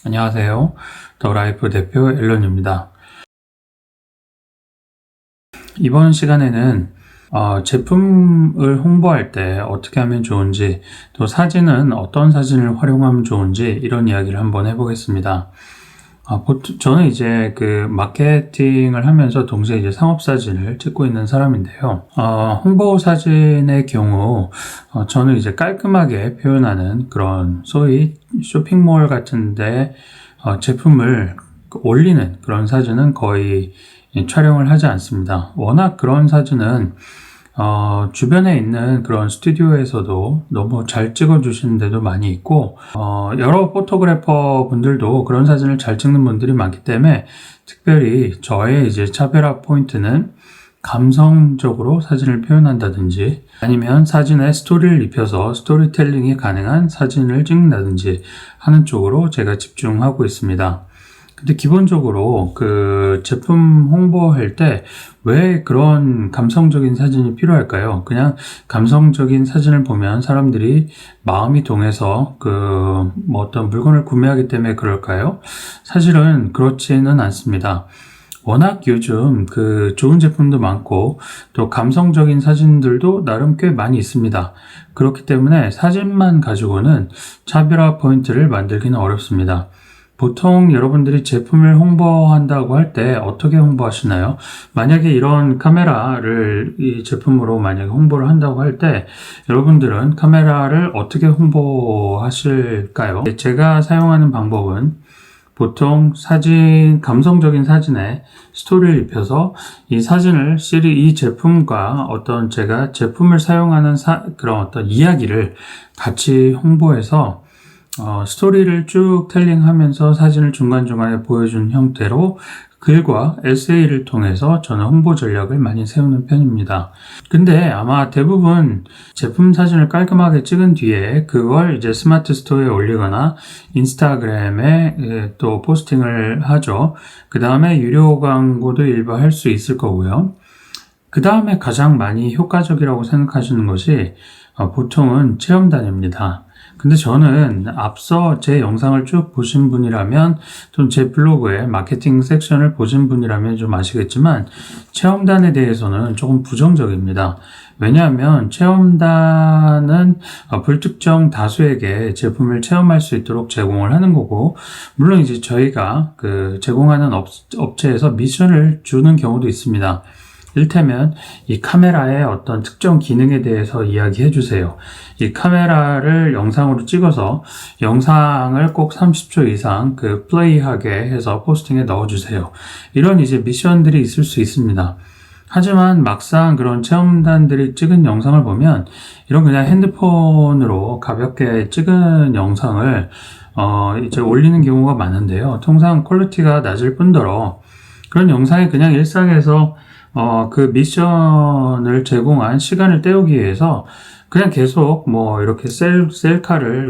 안녕하세요. 더라이프 대표 앨런입니다. 이번 시간에는 제품을 홍보할 때 어떻게 하면 좋은지, 또 사진은 어떤 사진을 활용하면 좋은지 이런 이야기를 한번 해보겠습니다. 저는 이제 마케팅을 하면서 동시에 이제 상업 사진을 찍고 있는 사람인데요. 홍보 사진의 경우, 저는 이제 깔끔하게 표현하는 그런 소위 쇼핑몰 같은데, 제품을 올리는 그런 사진은 거의 촬영을 하지 않습니다. 워낙 그런 사진은 주변에 있는 그런 스튜디오에서도 너무 잘 찍어주시는 데도 많이 있고, 여러 포토그래퍼 분들도 그런 사진을 잘 찍는 분들이 많기 때문에 특별히 저의 이제 차별화 포인트는 감성적으로 사진을 표현한다든지 아니면 사진에 스토리를 입혀서 스토리텔링이 가능한 사진을 찍는다든지 하는 쪽으로 제가 집중하고 있습니다. 근데 기본적으로 제품 홍보할 때 왜 그런 감성적인 사진이 필요할까요? 그냥 감성적인 사진을 보면 사람들이 마음이 동해서 어떤 물건을 구매하기 때문에 그럴까요? 사실은 그렇지는 않습니다. 워낙 요즘 좋은 제품도 많고 또 감성적인 사진들도 나름 꽤 많이 있습니다. 그렇기 때문에 사진만 가지고는 차별화 포인트를 만들기는 어렵습니다. 보통 여러분들이 제품을 홍보한다고 할 때 어떻게 홍보하시나요? 만약에 이런 카메라를 이 제품으로 만약에 홍보를 한다고 할 때 여러분들은 카메라를 어떻게 홍보하실까요? 제가 사용하는 방법은 보통 감성적인 사진에 스토리를 입혀서 이 사진을 이 제품과 제가 제품을 사용하는 그런 어떤 이야기를 같이 홍보해서 스토리를 쭉 텔링하면서 사진을 중간중간에 보여준 형태로 글과 에세이를 통해서 저는 홍보 전략을 많이 세우는 편입니다. 근데 아마 대부분 제품 사진을 깔끔하게 찍은 뒤에 그걸 이제 스마트 스토어에 올리거나 인스타그램에 또 포스팅을 하죠. 그 다음에 유료 광고도 일부 할 수 있을 거고요. 그 다음에 가장 많이 효과적이라고 생각하시는 것이 보통은 체험단입니다. 근데 저는 앞서 제 영상을 쭉 보신 분이라면 좀 제 블로그에 마케팅 섹션을 보신 분이라면 좀 아시겠지만 체험단에 대해서는 조금 부정적입니다. 왜냐하면 체험단은 불특정 다수에게 제품을 체험할 수 있도록 제공을 하는 거고, 물론 이제 저희가 제공하는 업체에서 미션을 주는 경우도 있습니다. 이를테면 이 카메라의 어떤 특정 기능에 대해서 이야기해 주세요. 이 카메라를 영상으로 찍어서 영상을 꼭 30초 이상 플레이하게 해서 포스팅에 넣어주세요. 이런 이제 미션들이 있을 수 있습니다. 하지만 막상 그런 체험단들이 찍은 영상을 보면 이런 그냥 핸드폰으로 가볍게 찍은 영상을 이제 올리는 경우가 많은데요. 통상 퀄리티가 낮을 뿐더러 그런 영상이 그냥 일상에서 미션을 제공한 시간을 때우기 위해서 그냥 계속 이렇게 셀카를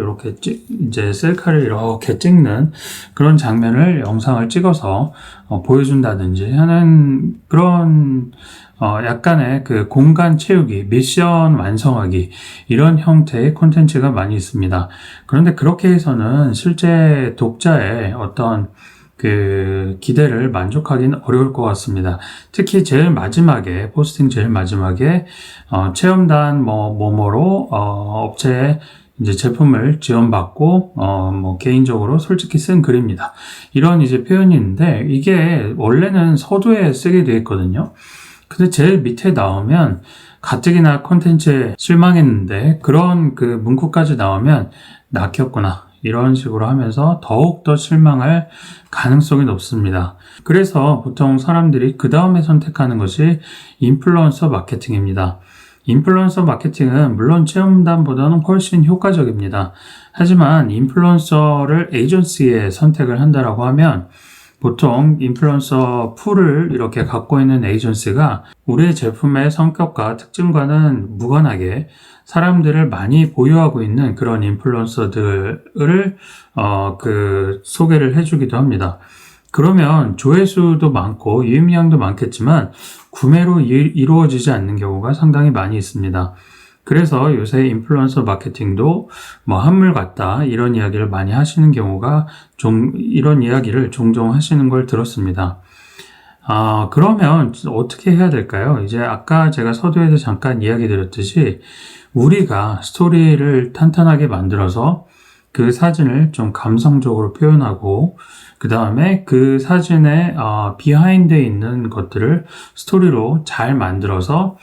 이렇게 찍는 그런 장면을 영상을 찍어서 보여준다든지 하는 그런 약간의 공간 채우기, 미션 완성하기 이런 형태의 콘텐츠가 많이 있습니다. 그런데 그렇게 해서는 실제 독자의 어떤 기대를 만족하기는 어려울 것 같습니다. 특히 포스팅 제일 마지막에, 체험단 뭐뭐로, 업체에 이제 제품을 지원받고, 개인적으로 솔직히 쓴 글입니다. 이런 이제 표현이 있는데, 이게 원래는 서두에 쓰게 되어 있거든요. 근데 제일 밑에 나오면, 가뜩이나 콘텐츠에 실망했는데, 그런 문구까지 나오면, 낚였구나. 이런 식으로 하면서 더욱더 실망할 가능성이 높습니다. 그래서 보통 사람들이 그 다음에 선택하는 것이 인플루언서 마케팅입니다. 인플루언서 마케팅은 물론 체험단보다는 훨씬 효과적입니다. 하지만 인플루언서를 에이전시에 선택을 한다라고 하면 보통 인플루언서 풀을 이렇게 갖고 있는 에이전시가 우리 제품의 성격과 특징과는 무관하게 사람들을 많이 보유하고 있는 그런 인플루언서들을 소개를 해주기도 합니다. 그러면 조회수도 많고 유입량도 많겠지만 구매로 이루어지지 않는 경우가 상당히 많이 있습니다. 그래서 요새 인플루언서 마케팅도 뭐 한물 같다 이런 이야기를 많이 하시는 경우가 이런 이야기를 종종 하시는 걸 들었습니다. 그러면 어떻게 해야 될까요? 이제 아까 제가 서두에서 잠깐 이야기 드렸듯이 우리가 스토리를 탄탄하게 만들어서 그 사진을 좀 감성적으로 표현하고 그 다음에 그 사진의 비하인드에 있는 것들을 스토리로 잘 만들어서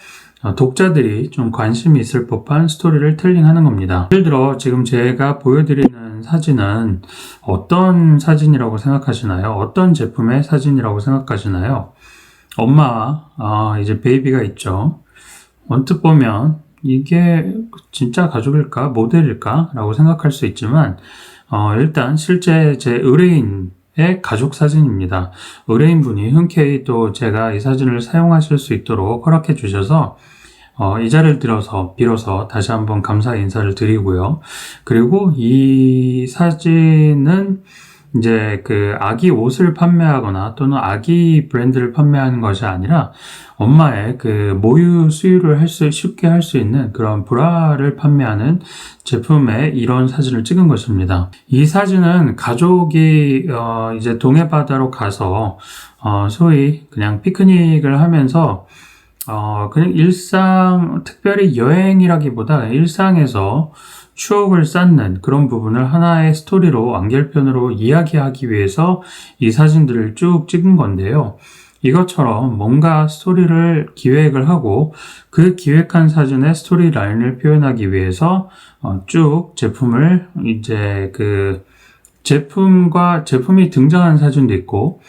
독자들이 좀 관심이 있을 법한 스토리를 텔링하는 겁니다. 예를 들어 지금 제가 보여드리는 사진은 어떤 사진이라고 생각하시나요? 어떤 제품의 사진이라고 생각하시나요? 엄마와 이제 베이비가 있죠. 언뜻 보면 이게 진짜 가족일까? 모델일까? 라고 생각할 수 있지만 일단 실제 제 의뢰인의 가족 사진입니다. 의뢰인분이 흔쾌히 또 제가 이 사진을 사용하실 수 있도록 허락해 주셔서 이 자리를 빌어서 다시 한번 감사 인사를 드리고요. 그리고 이 사진은 이제 그 아기 옷을 판매하거나 또는 아기 브랜드를 판매하는 것이 아니라 엄마의 그 모유 수유를 쉽게 할 수 있는 그런 브라를 판매하는 제품에 이런 사진을 찍은 것입니다. 이 사진은 가족이 이제 동해바다로 가서 소위 그냥 피크닉을 하면서 그냥 특별히 여행이라기보다 일상에서 추억을 쌓는 그런 부분을 하나의 스토리로 완결편으로 이야기하기 위해서 이 사진들을 쭉 찍은 건데요. 이것처럼 뭔가 스토리를 기획을 하고 그 기획한 사진의 스토리 라인을 표현하기 위해서 쭉 제품을 이제 그 제품이 등장한 사진도 있고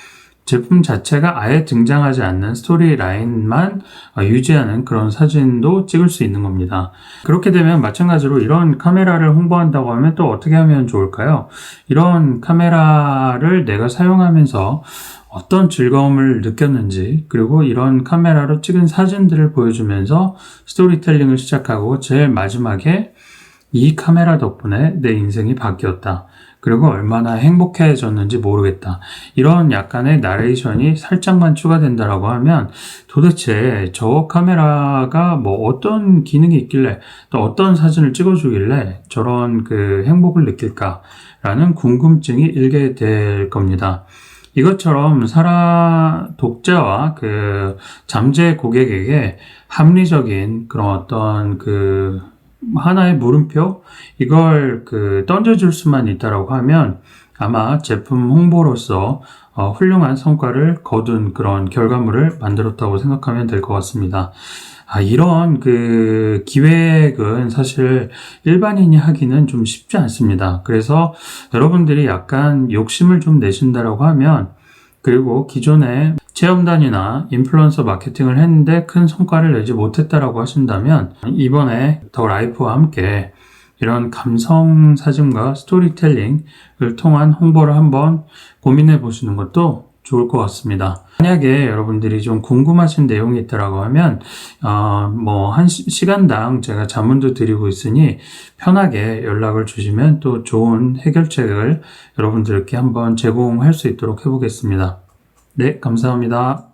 제품 자체가 아예 등장하지 않는 스토리 라인만 유지하는 그런 사진도 찍을 수 있는 겁니다. 그렇게 되면 마찬가지로 이런 카메라를 홍보한다고 하면 또 어떻게 하면 좋을까요? 이런 카메라를 내가 사용하면서 어떤 즐거움을 느꼈는지 그리고 이런 카메라로 찍은 사진들을 보여주면서 스토리텔링을 시작하고 제일 마지막에 이 카메라 덕분에 내 인생이 바뀌었다. 그리고 얼마나 행복해졌는지 모르겠다. 이런 약간의 나레이션이 살짝만 추가된다라고 하면 도대체 저 카메라가 뭐 어떤 기능이 있길래 또 어떤 사진을 찍어주길래 저런 그 행복을 느낄까라는 궁금증이 일게 될 겁니다. 이것처럼 독자와 그 잠재 고객에게 합리적인 그런 어떤 그 하나의 물음표? 이걸 던져줄 수만 있다라고 하면 아마 제품 홍보로서 훌륭한 성과를 거둔 그런 결과물을 만들었다고 생각하면 될 것 같습니다. 이런 그 기획은 사실 일반인이 하기는 좀 쉽지 않습니다. 그래서 여러분들이 약간 욕심을 좀 내신다라고 하면 그리고 기존에 체험단이나 인플루언서 마케팅을 했는데 큰 성과를 내지 못했다라고 하신다면 이번에 더 라이프와 함께 이런 감성 사진과 스토리텔링을 통한 홍보를 한번 고민해 보시는 것도 좋을 것 같습니다. 만약에 여러분들이 좀 궁금하신 내용이 있다라고 하면 뭐 한 시간당 제가 자문도 드리고 있으니 편하게 연락을 주시면 또 좋은 해결책을 여러분들께 한번 제공할 수 있도록 해보겠습니다. 네, 감사합니다.